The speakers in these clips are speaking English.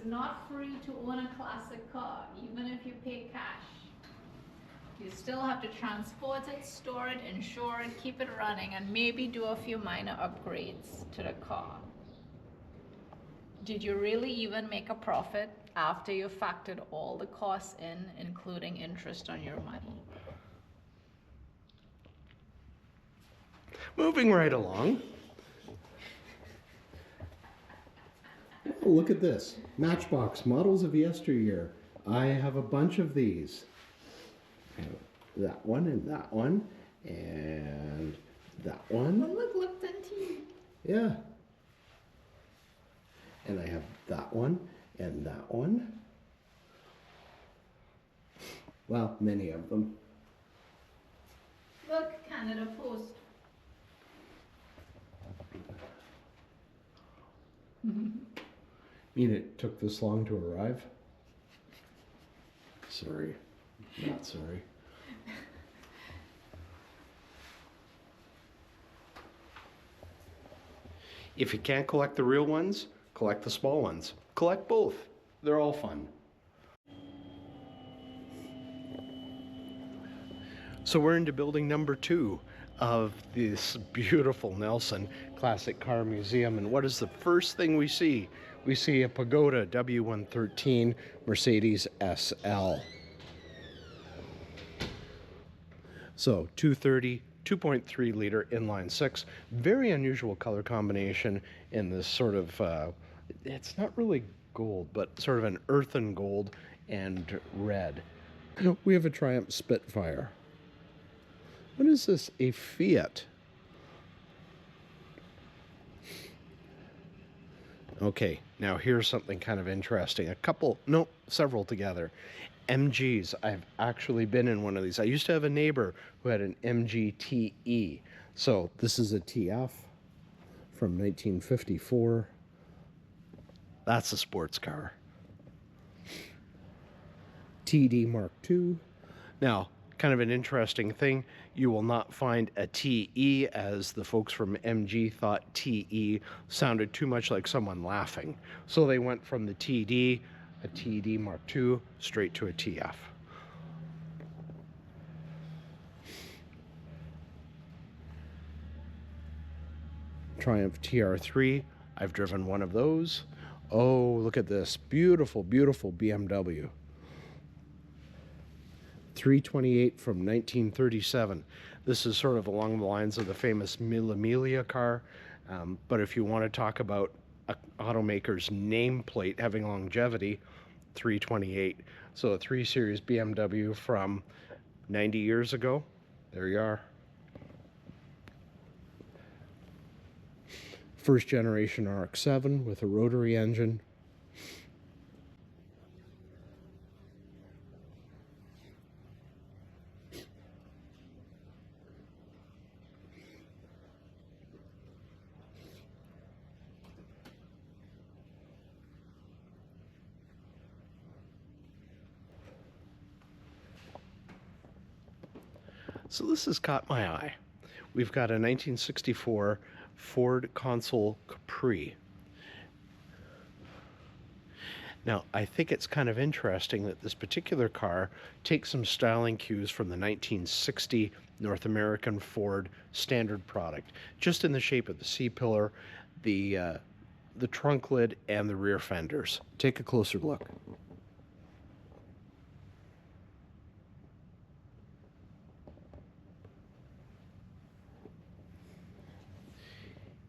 not free to own a classic car, even if you pay cash. You still have to transport it, store it, insure it, keep it running, and maybe do a few minor upgrades to the car. Did you really even make a profit after you factored all the costs in, including interest on your money? Moving right along. Oh, look at this. Matchbox models of yesteryear. I have a bunch of these. I have that one and that one and that one. Oh, look, Tanti. Yeah. And I have that one and that one. Well, many of them. Look, Canada Post. Mean it took this long to arrive? Sorry. Not sorry. If you can't collect the real ones, collect the small ones. Collect both. They're all fun. So we're into building number 2 of this beautiful Nelson Classic Car Museum. And what is the first thing we see? We see a Pagoda W113 Mercedes SL. So 230, 2.3 liter inline 6. Very unusual color combination in this sort of, it's not really gold, but sort of an earthen gold and red. We have a Triumph Spitfire. What is this? A Fiat. Okay, now here's something kind of interesting. Several together. MGs. I've actually been in one of these. I used to have a neighbor who had an MG TE. So this is a TF from 1954. That's a sports car. TD Mark II. Now, kind of an interesting thing, you will not find a TE, as the folks from MG thought TE sounded too much like someone laughing. So they went from the TD, a TD Mark II, straight to a TF. Triumph TR3, I've driven one of those. Oh, look at this, beautiful, beautiful BMW. 328 from 1937. This is sort of along the lines of the famous Mille Miglia car, but if you want to talk about an automaker's nameplate having longevity, 328. So a 3 Series BMW from 90 years ago. There you are. First generation RX-7 with a rotary engine. So this has caught my eye. We've got a 1964 Ford Consul Capri. Now, I think it's kind of interesting that this particular car takes some styling cues from the 1960 North American Ford standard product, just in the shape of the C-pillar, the trunk lid, and the rear fenders. Take a closer look.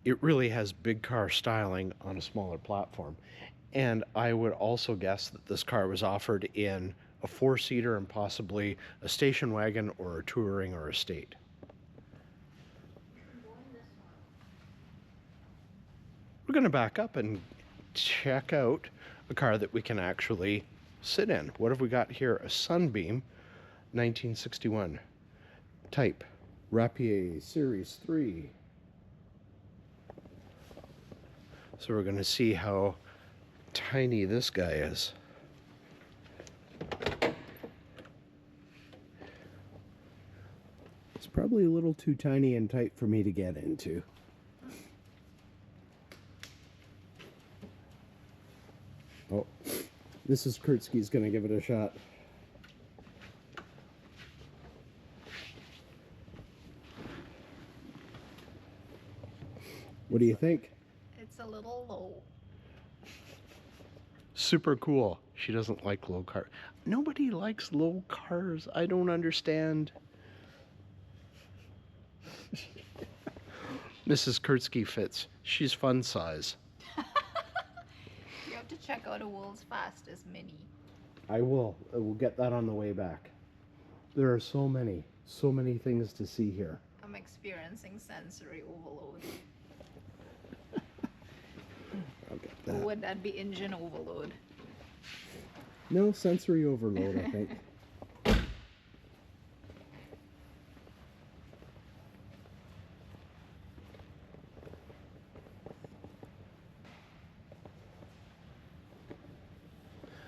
It really has big car styling on a smaller platform. And I would also guess that this car was offered in a 4-seater and possibly a station wagon or a touring or estate. We're going to back up and check out a car that we can actually sit in. What have we got here? A Sunbeam 1961 Type Rapier Series 3. So we're going to see how tiny this guy is. It's probably a little too tiny and tight for me to get into. Oh, Mrs. Kurtski's going to give it a shot. What do you think? It's a little low. Super cool. She doesn't like low cars. Nobody likes low cars. I don't understand. Mrs. Kurtski fits. She's fun size. You have to check out a world's fastest mini. I will. I will get that on the way back. There are so many things to see here. I'm experiencing sensory overload. I'll get Or that. would that be engine overload? No, sensory overload, I think.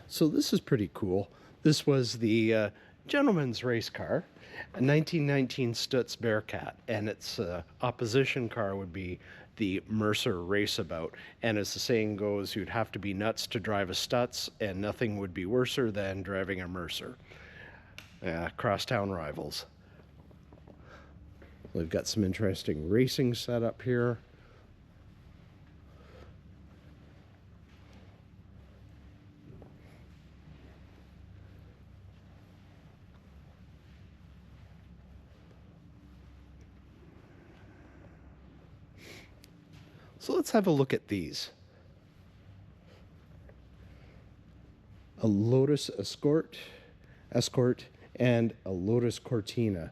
So this is pretty cool. This was the gentleman's race car, a 1919 Stutz Bearcat, and its opposition car would be the Mercer Raceabout. And as the saying goes, you'd have to be nuts to drive a Stutz, and nothing would be worser than driving a Mercer. Crosstown rivals. We've got some interesting racing set up here. So let's have a look at these. A Lotus Escort, and a Lotus Cortina.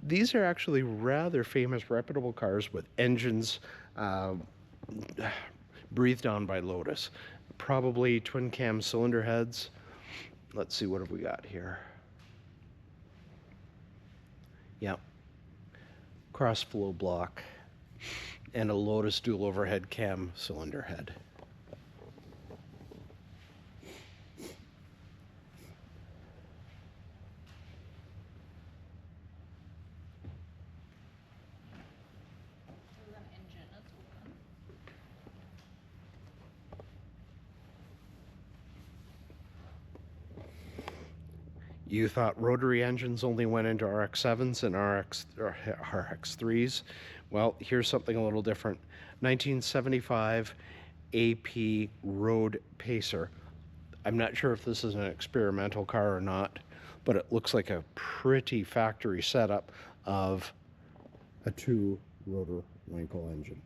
These are actually rather famous, reputable cars with engines breathed on by Lotus. Probably twin cam cylinder heads. Let's see, what have we got here? Yeah. Cross flow block. And a Lotus dual overhead cam cylinder head. There's an engine that's open. You thought rotary engines only went into RX-7s and RX-3s. Well, here's something a little different. 1975 AP Road Pacer. I'm not sure if this is an experimental car or not, but it looks like a pretty factory setup of a 2-rotor Wankel engine.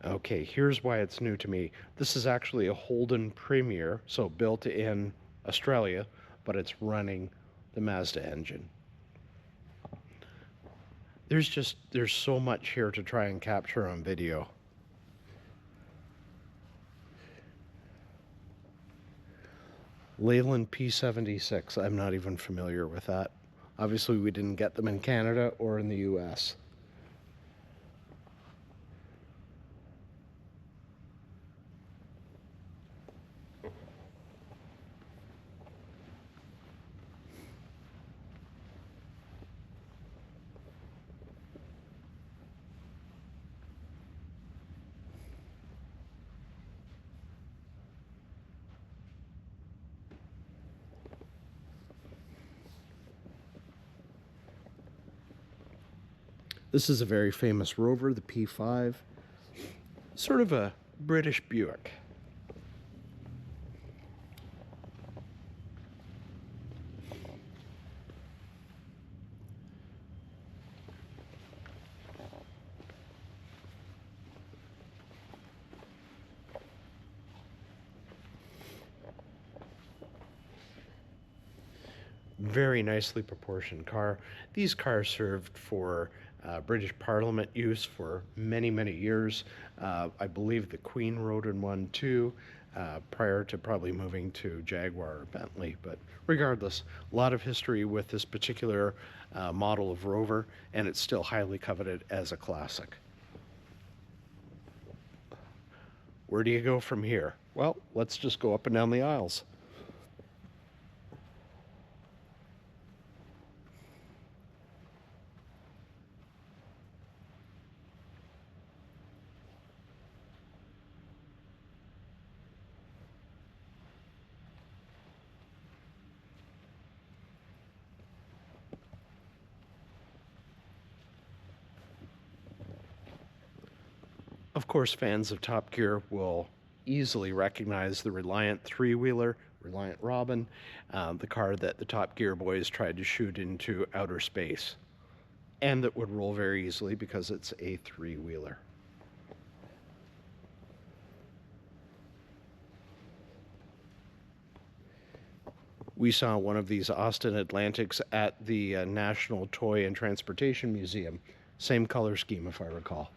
Okay, here's why it's new to me. This is actually a Holden Premier, so built in Australia, but it's running the Mazda engine. There's so much here to try and capture on video. Leyland P76, I'm not even familiar with that. Obviously, we didn't get them in Canada or in the US. This is a very famous Rover, the P5. Sort of a British Buick. Very nicely proportioned car. These cars served for British Parliament use for many, many years. I believe the Queen rode in one too. prior to probably moving to Jaguar or Bentley. But regardless, a lot of history with this particular model of Rover, and it's still highly coveted as a classic. Where do you go from here? Well, let's just go up and down the aisles. Of course, fans of Top Gear will easily recognize the Reliant three-wheeler, Reliant Robin, the car that the Top Gear boys tried to shoot into outer space, and that would roll very easily because it's a three-wheeler. We saw one of these Austin Atlantics at the National Toy and Transportation Museum. Same color scheme, if I recall.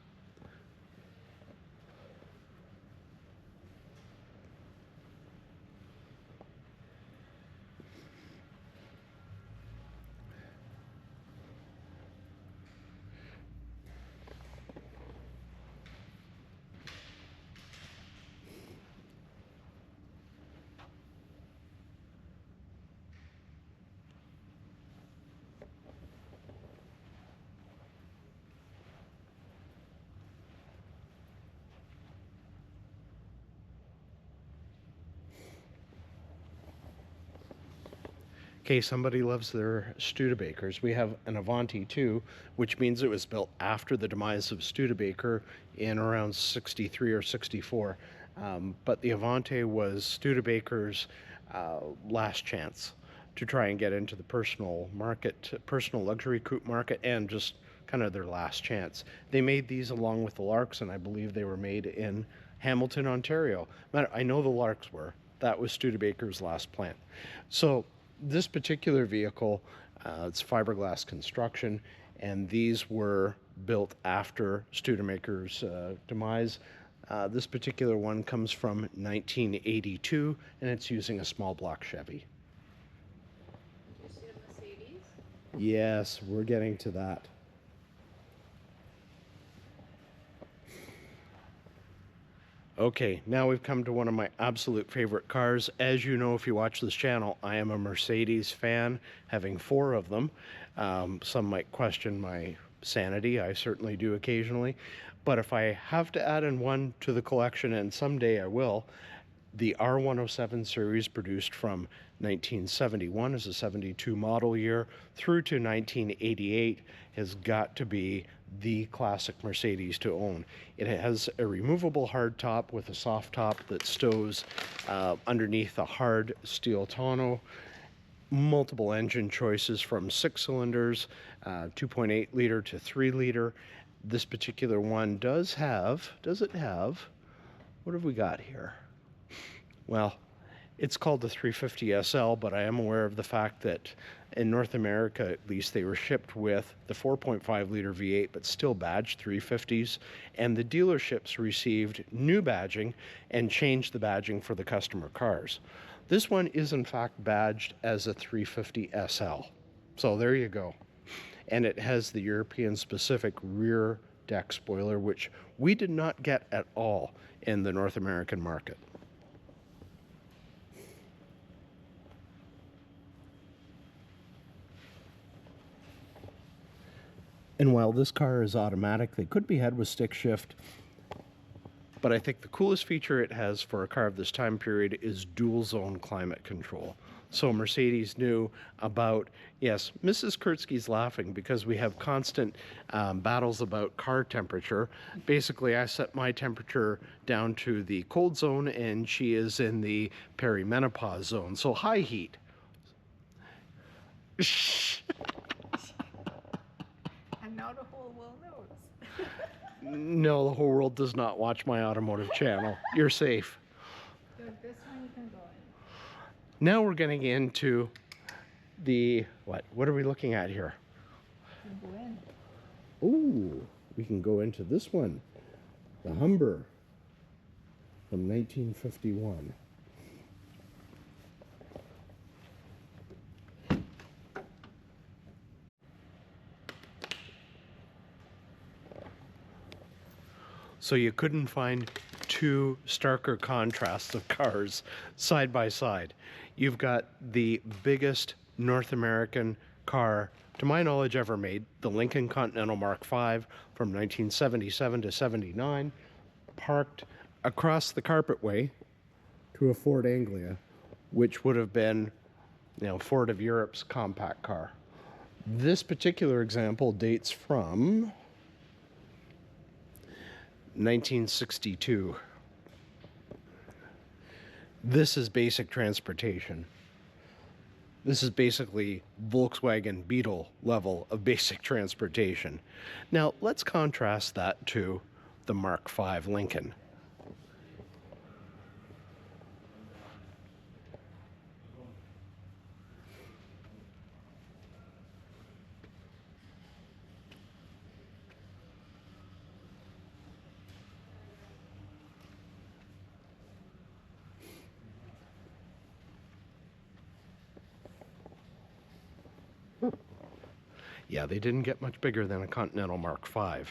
Okay, somebody loves their Studebakers. We have an Avanti too, which means it was built after the demise of Studebaker in around 63 or 64. But the Avanti was Studebaker's last chance to try and get into the personal market, personal luxury coupe market, and just kind of their last chance. They made these along with the Larks, and I believe they were made in Hamilton, Ontario. I know the Larks were. That was Studebaker's last plant. So this particular vehicle, it's fiberglass construction, and these were built after Studebaker's demise. This particular one comes from 1982, and it's using a small block Chevy. Did you see a Mercedes? Yes, we're getting to that. Okay, now we've come to one of my absolute favorite cars. As you know, if you watch this channel, I am a Mercedes fan, having 4 of them. Some might question my sanity. I certainly do occasionally. But if I have to add in one to the collection, and someday I will, the R107 series, produced from 1971 as a 72 model year through to 1988, has got to be the classic Mercedes to own. It has a removable hard top with a soft top that stows underneath a hard steel tonneau. Multiple engine choices from 6 cylinders, 2.8 liter to 3 liter. This particular one does it have, what have we got here? Well, it's called the 350 SL, but I am aware of the fact that in North America, at least, they were shipped with the 4.5 liter V8, but still badged 350s, and the dealerships received new badging and changed the badging for the customer cars. This one is in fact badged as a 350 SL. So there you go. And it has the European specific rear deck spoiler, which we did not get at all in the North American market. And while this car is automatic, they could be had with stick shift. But I think the coolest feature it has for a car of this time period is dual zone climate control. So Mercedes knew about, yes, Mrs. Kurtski's laughing because we have constant battles about car temperature. Basically, I set my temperature down to the cold zone and she is in the perimenopause zone, so high heat. And now the whole world knows. No, the whole world does not watch my automotive channel. You're safe. So this one you can go in. Now we're getting into the, what are we looking at here? You can go in. Ooh, we can go into this one. The Humber from 1951. So you couldn't find two starker contrasts of cars side by side. You've got the biggest North American car, to my knowledge, ever made, the Lincoln Continental Mark V from 1977 to 79, parked across the carpetway to a Ford Anglia, which would have been, Ford of Europe's compact car. This particular example dates from 1962. This is basic transportation. This is basically Volkswagen Beetle level of basic transportation. Now, let's contrast that to the Mark V Lincoln. Yeah, they didn't get much bigger than a Continental Mark V.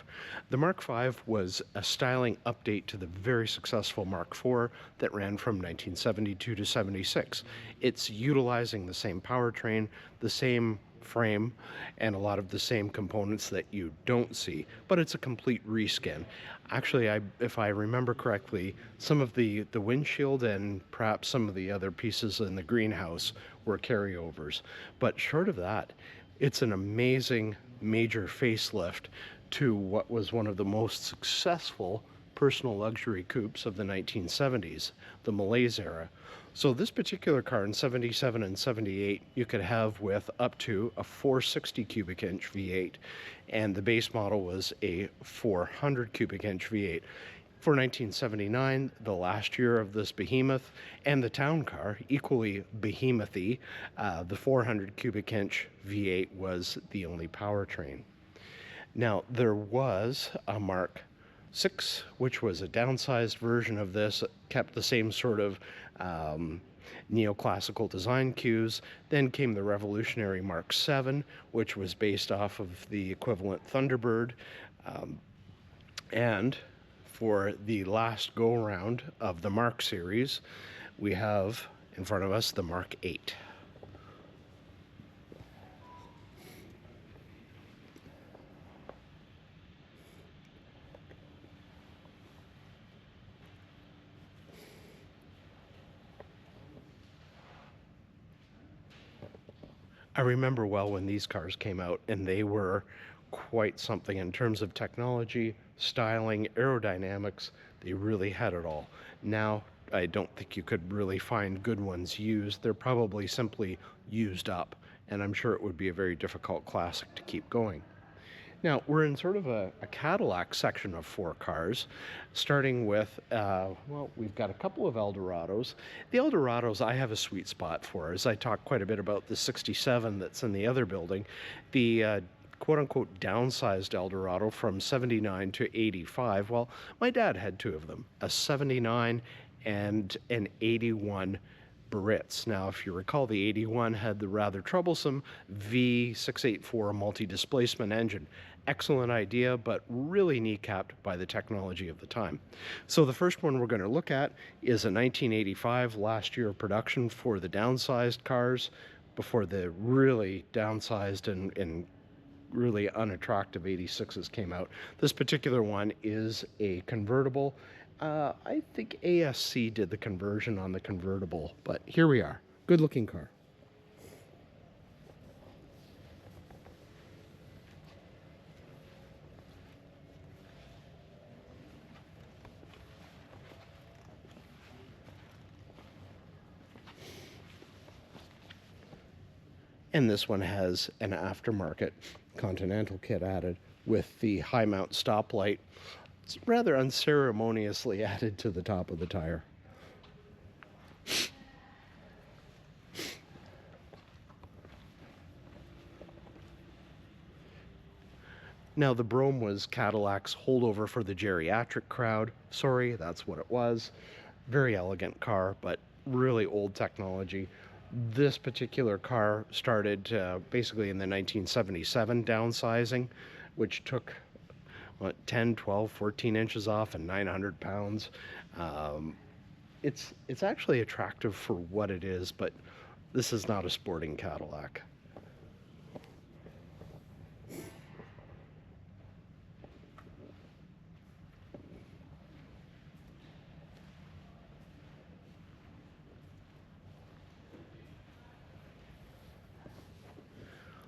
The Mark V was a styling update to the very successful Mark IV that ran from 1972 to 76. It's utilizing the same powertrain, the same frame, and a lot of the same components that you don't see, but it's a complete reskin. Actually, if I remember correctly, some of the windshield and perhaps some of the other pieces in the greenhouse were carryovers. But short of that, it's an amazing major facelift to what was one of the most successful personal luxury coupes of the 1970s, the Malaise era. So this particular car in 77 and 78, you could have with up to a 460 cubic inch V8, and the base model was a 400 cubic inch V8. For 1979, the last year of this behemoth, and the town car, equally behemoth-y, the 400 cubic inch V8 was the only powertrain. Now, there was a Mark VI, which was a downsized version of this, kept the same sort of neoclassical design cues. Then came the revolutionary Mark VII, which was based off of the equivalent Thunderbird, and for the last go-round of the Mark series, we have in front of us the Mark VIII. I remember well when these cars came out, and they were quite something in terms of technology, styling, aerodynamics. They really had it all. Now, I don't think you could really find good ones used. They're probably simply used up, and I'm sure it would be a very difficult classic to keep going. Now, we're in sort of a Cadillac section of four cars, starting with, we've got a couple of Eldorados. The Eldorados I have a sweet spot for, as I talk quite a bit about the 67 that's in the other building. The quote-unquote downsized Eldorado from 79 to 85. Well, my dad had two of them, a 79 and an 81 Brits. Now, if you recall, the 81 had the rather troublesome V684 multi-displacement engine. Excellent idea, but really kneecapped by the technology of the time. So the first one we're going to look at is a 1985, last year of production for the downsized cars, before the really downsized and really unattractive 86s came out. This particular one is a convertible. I think ASC did the conversion on the convertible, but here we are. Good looking car. And this one has an aftermarket Continental kit added with the high mount stoplight. It's rather unceremoniously added to the top of the tire. Now, the Brougham was Cadillac's holdover for the geriatric crowd. Sorry, that's what it was. Very elegant car, but really old technology. This particular car started basically in the 1977 downsizing, which took what, 10, 12, 14 inches off and 900 pounds. Um, it's actually attractive for what it is, but this is not a sporting Cadillac.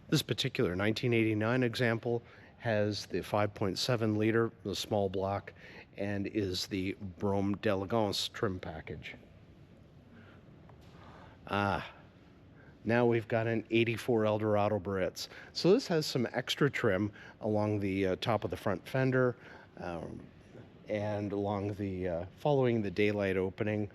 This particular 1989 example has the 5.7 liter, the small block, and is the Brome d'Elegance trim package. Ah, now we've got an 84 Eldorado Barretts. So this has some extra trim along the top of the front fender um, and along the following the daylight opening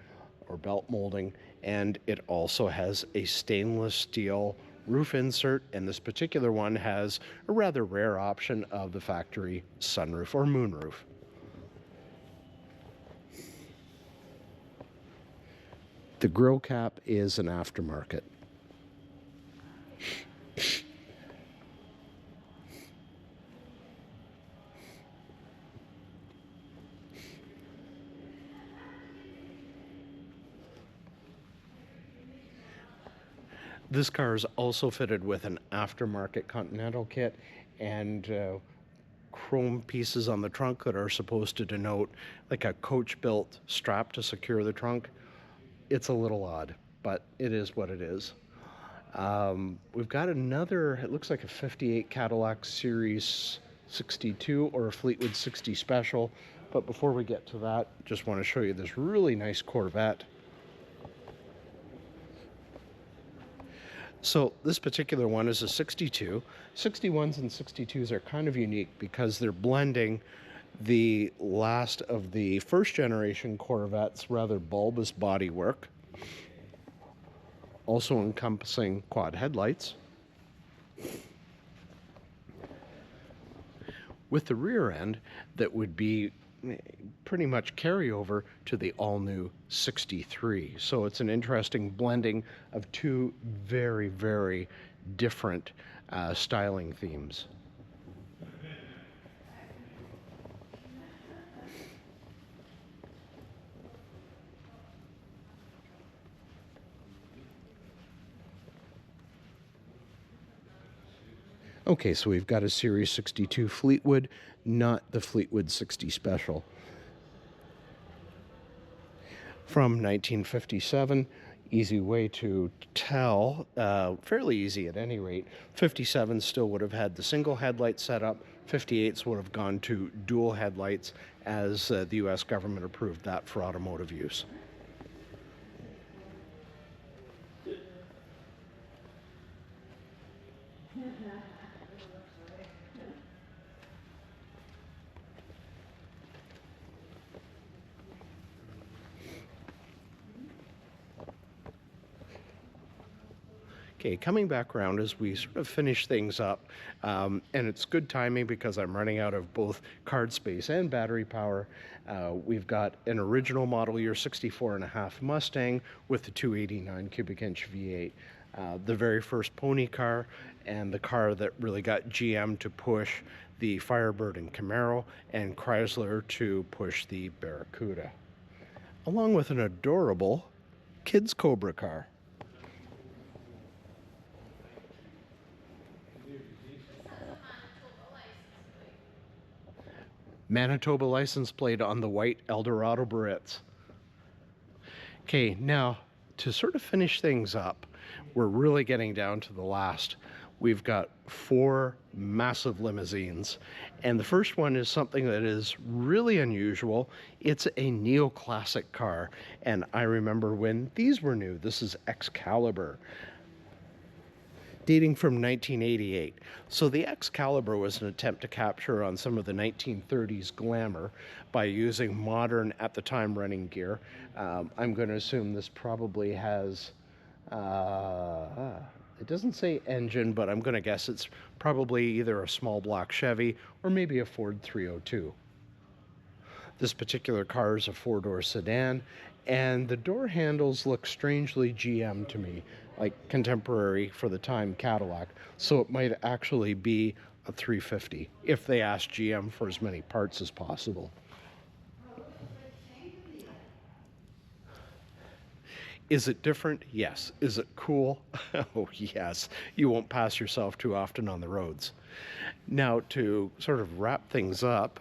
or belt molding, and it also has a stainless steel roof insert, and this particular one has a rather rare option of the factory sunroof or moonroof. The grille cap is an aftermarket. This car is also fitted with an aftermarket Continental kit and chrome pieces on the trunk that are supposed to denote like a coach-built strap to secure the trunk. It's a little odd, but it is what it is. We've got another, it looks like a 58 Cadillac Series 62 or a Fleetwood 60 Special. But before we get to that, just want to show you this really nice Corvette. So this particular one is a 62. 61s and 62s are kind of unique because they're blending the last of the first generation Corvette's rather bulbous bodywork, also encompassing quad headlights, with the rear end that would be pretty much carryover to the all-new 63. So it's an interesting blending of two very, very different styling themes. Okay, so we've got a Series 62 Fleetwood, not the Fleetwood 60 Special. From 1957, easy way to tell, fairly easy at any rate. 57 still would have had the single headlight setup. 58s would have gone to dual headlights as the US government approved that for automotive use. Okay, coming back around as we sort of finish things up, and it's good timing because I'm running out of both card space and battery power. We've got an original model year 64.5 Mustang with the 289 cubic inch V8. The very first pony car and the car that really got GM to push the Firebird and Camaro and Chrysler to push the Barracuda, along with an adorable kids Cobra car. Manitoba license plate on the white Eldorado Barretts. Okay, now to sort of finish things up, we're really getting down to the last. We've got 4 massive limousines, and the first one is something that is really unusual. It's a neoclassic car, and I remember when these were new. This is Excalibur, dating from 1988. So the Excalibur was an attempt to capture on some of the 1930s glamour by using modern, at the time, running gear. I'm going to assume this probably has, it doesn't say engine, but I'm going to guess it's probably either a small block Chevy or maybe a Ford 302. This particular car is a four-door sedan, and the door handles look strangely GM to me, like contemporary for the time Cadillac. So it might actually be a 350 if they ask GM for as many parts as possible. Is it different? Yes. Is it cool? Oh, yes. You won't pass yourself too often on the roads. Now, to sort of wrap things up,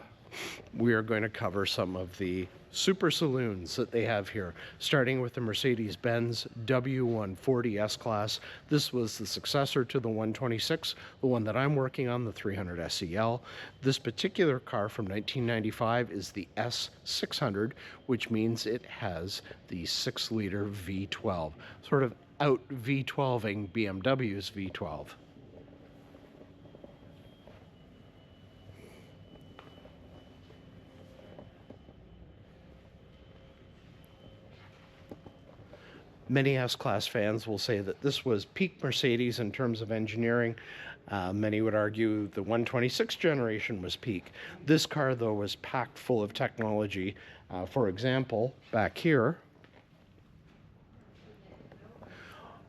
we are going to cover some of the super saloons that they have here, starting with the Mercedes-Benz W140 S-Class. This was the successor to the 126, the one that I'm working on, the 300 SEL. This particular car from 1995 is the S600, which means it has the 6-liter V12, sort of out V12ing BMW's V12. Many S-Class fans will say that this was peak Mercedes in terms of engineering. Many would argue the 126 generation was peak. This car, though, was packed full of technology. For example, back here,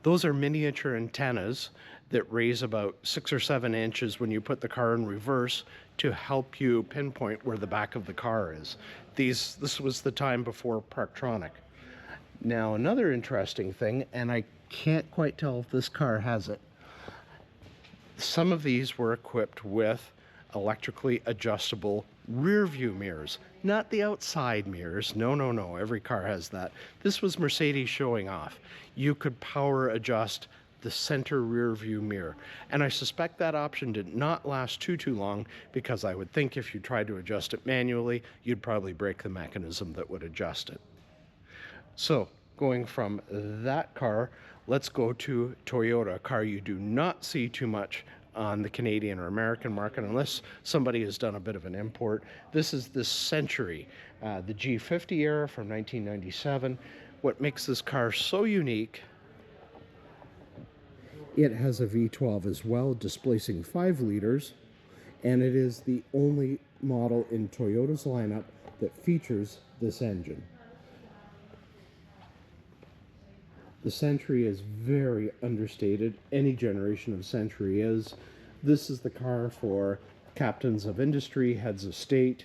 those are miniature antennas that raise about 6 or 7 inches when you put the car in reverse to help you pinpoint where the back of the car is. This was the time before Parktronic. Now, another interesting thing, and I can't quite tell if this car has it, some of these were equipped with electrically adjustable rear view mirrors, not the outside mirrors. No, every car has that. This was Mercedes showing off. You could power adjust the center rear view mirror, and I suspect that option did not last too long, because I would think if you tried to adjust it manually, you'd probably break the mechanism that would adjust it. So, going from that car, let's go to Toyota, a car you do not see too much on the Canadian or American market unless somebody has done a bit of an import. This is the Century, the G50 era from 1997. What makes this car so unique, it has a V12 as well, displacing 5 liters, and it is the only model in Toyota's lineup that features this engine. The Century is very understated. Any generation of Century is. This is the car for captains of industry, heads of state.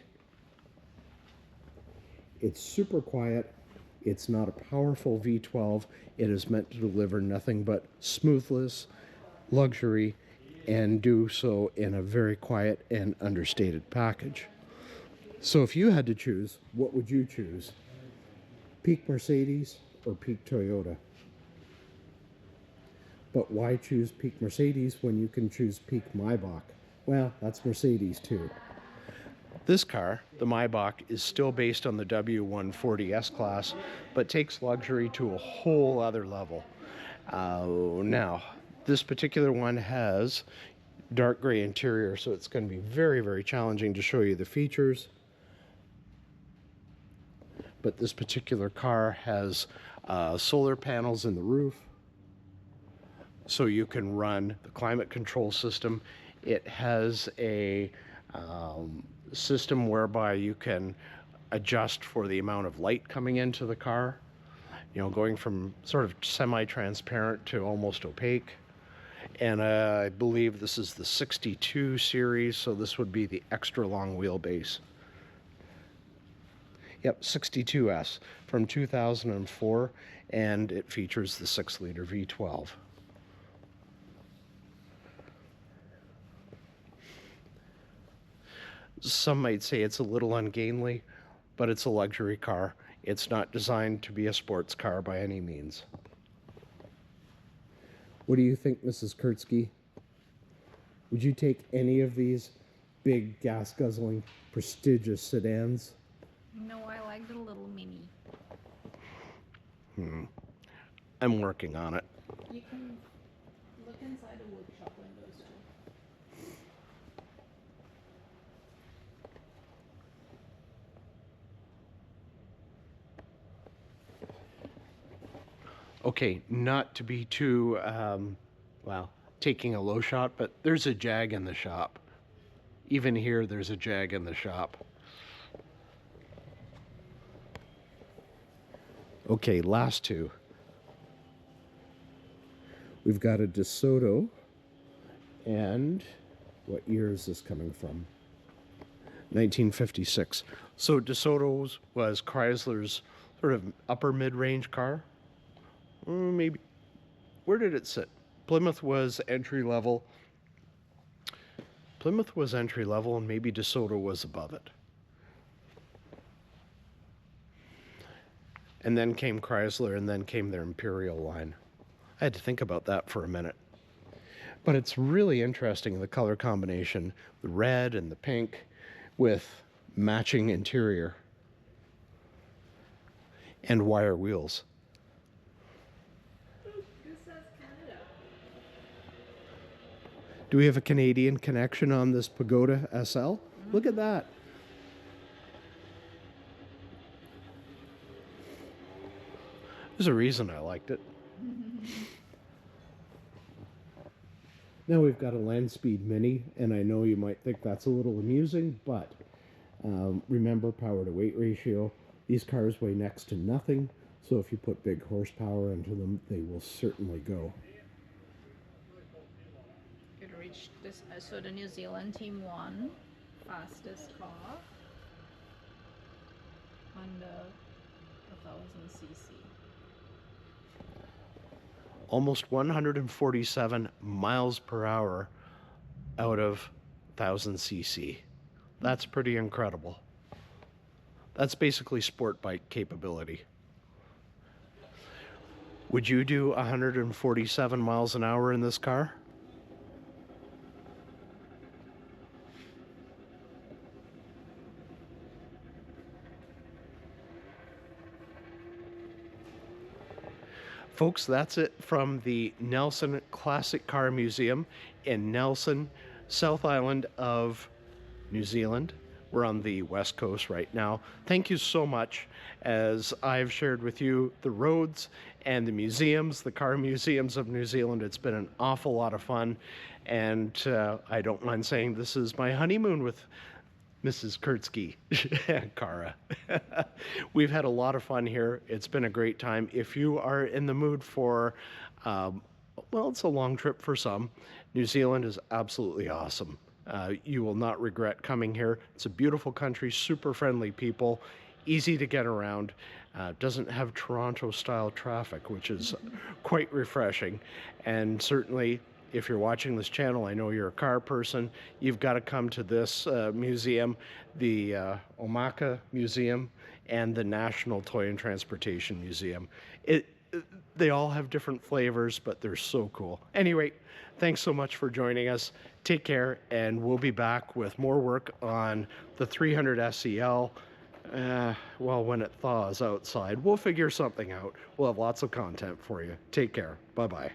It's super quiet. It's not a powerful V12. It is meant to deliver nothing but smoothness, luxury, and do so in a very quiet and understated package. So if you had to choose, what would you choose? Peak Mercedes or peak Toyota? But why choose peak Mercedes when you can choose peak Maybach? Well, that's Mercedes too. This car, the Maybach, is still based on the W140 S-Class, but takes luxury to a whole other level. Now, this particular one has dark gray interior, so it's going to be very, very challenging to show you the features. But this particular car has solar panels in the roof, so you can run the climate control system. It has a system whereby you can adjust for the amount of light coming into the car, you know, going from sort of semi-transparent to almost opaque. And I believe this is the 62 series, so this would be the extra long wheelbase. Yep, 62S from 2004, and it features the 6-liter V12. Some might say it's a little ungainly, but it's a luxury car. It's not designed to be a sports car by any means. What do you think, Mrs. Kurtski? Would you take any of these big, gas-guzzling, prestigious sedans? No, I like the little mini. I'm working on it. You can look inside the workshop windows too. Okay, not to be too, well, taking a low shot, but there's a Jag in the shop. Even here, there's a Jag in the shop. Okay, last two. We've got a DeSoto, and what year is this coming from? 1956. So DeSoto's was Chrysler's sort of upper mid-range car. Maybe. Where did it sit? Plymouth was entry level. Plymouth was entry level, and maybe DeSoto was above it. And then came Chrysler, and then came their Imperial line. I had to think about that for a minute. But it's really interesting, the color combination, the red and the pink with matching interior and wire wheels. This says Canada. Do we have a Canadian connection on this Pagoda SL? Look at that. There's a reason I liked it. Now we've got a Land Speed Mini, and I know you might think that's a little amusing, but remember power to weight ratio. These cars weigh next to nothing, so if you put big horsepower into them, they will certainly go. It reached this, so the New Zealand team won fastest car under 1,000 cc. Almost 147 miles per hour out of 1,000 cc. That's pretty incredible. That's basically sport bike capability. Would you do 147 miles an hour in this car? Folks, that's it from the Nelson Classic Car Museum in Nelson, South Island of New Zealand. We're on the West Coast right now. Thank you so much as I've shared with you the roads and the museums, the car museums of New Zealand. It's been an awful lot of fun, and I don't mind saying this is my honeymoon with Mrs. Kurtski and Cara. We've had a lot of fun here. It's been a great time. If you are in the mood for, well, it's a long trip for some. New Zealand is absolutely awesome. You will not regret coming here. It's a beautiful country, super friendly people, easy to get around. Doesn't have Toronto-style traffic, which is quite refreshing. And certainly, if you're watching this channel, I know you're a car person, you've got to come to this museum, the Omaka Museum and the National Toy and Transportation Museum. They all have different flavors, but they're so cool. Anyway, thanks so much for joining us. Take care, and we'll be back with more work on the 300 SEL. Well, when it thaws outside, we'll figure something out. We'll have lots of content for you. Take care. Bye-bye.